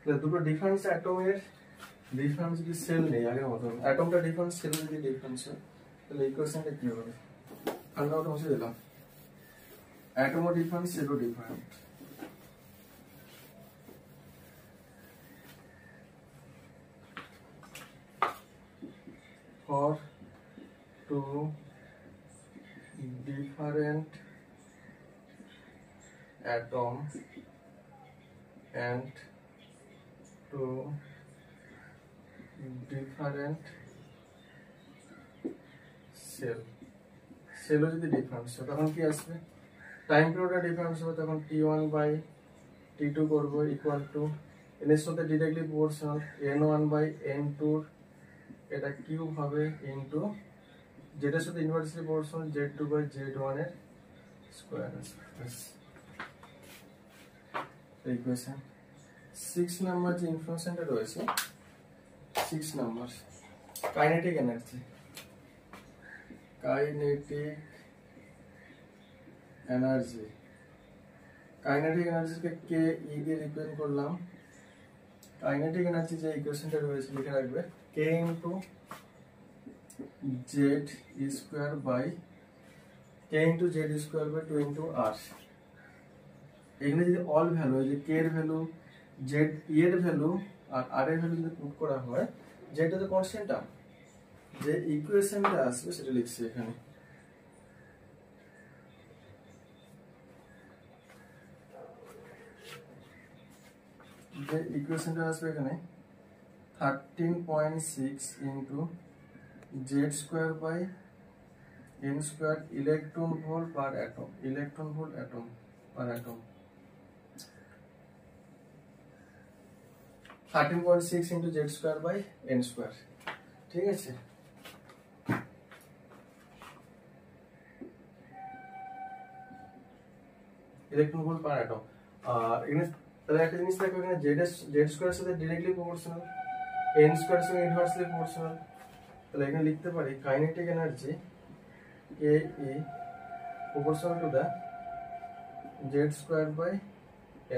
তাহলে দুটো ডিফারেন্স অ্যাটমের ডিফারেন্স যদি সেল নেই আগের মতো, অ্যাটমটা ডিফারেন্স সেল যদি ডিফারেন্স হয় তাহলে ইকুয়েশনটা কি হবে? আমরা ওটা মুছে দিলাম, অ্যাটমও ডিফারেন্স সেলও different. For two different atom and two different cell, সেলও যদি ডিফারেন্স হয় তখন কি আসবে? টাইম পিরিয়ডটা ডিফারেন্স হবে, তখন t1 বাই t2 করবো ইকুয়াল টু n এর সাথে directly proportional n1 by n2 এটা কিউব হবে ইনটু যেটার সাথে inversely proportional z2 by z1 এর স্কয়ার আসবে। ইকুয়েশন 6 নাম্বার যে ইনফরমেশনটা রয়েছে 6 number kinetic energy, kinetic energy, kinetic এনার্জিকে কে ই দিয়ে রিপ্রেজেন্ট করলাম। কাইনেটিক এনার্জি যে ইকুয়েশনটা রয়েছে লিখে রাখবে k into z square by k into z square by 2 into r। এখানে যদি অল ভ্যালু এই যে k এর ভ্যালু, z এর ভ্যালু আর r এর ভ্যালু যদি পুট করা হয়, যেটা তো কনস্ট্যান্ট টার্ম, যে ইকুয়েশনটা আসবে সেটা লিখছি এখানে। যে ইকুয়েশনটা আসবে এখানে 13.6 into z square by n square electron volt per atom, electron volt atom per atom. 13.6 into z square by n square, ঠিক আছে। Electron volt per atom. আর এখানে তাহলে একটা জিনিস দেখো, এখানে z স্কয়ারের সাথে ডাইরেক্টলি প্রপোর্শনাল, n স্কয়ারের সাথে ইনভার্সলি প্রপোর্শনাল। তাহলে এখানে লিখতে পারি kinetic energy Ke proportional to the z square by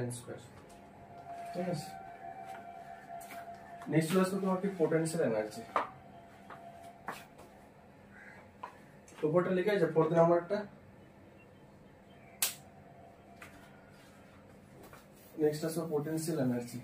n square, ঠিক আছে। নেক্সট চলে আসবে তোমার কি পোটেনশিয়াল এনার্জি। উপরটা লিখে আছে 4th নাম্বারটা। নেক্সট আসবে পোটেনশিয়াল এনার্জি।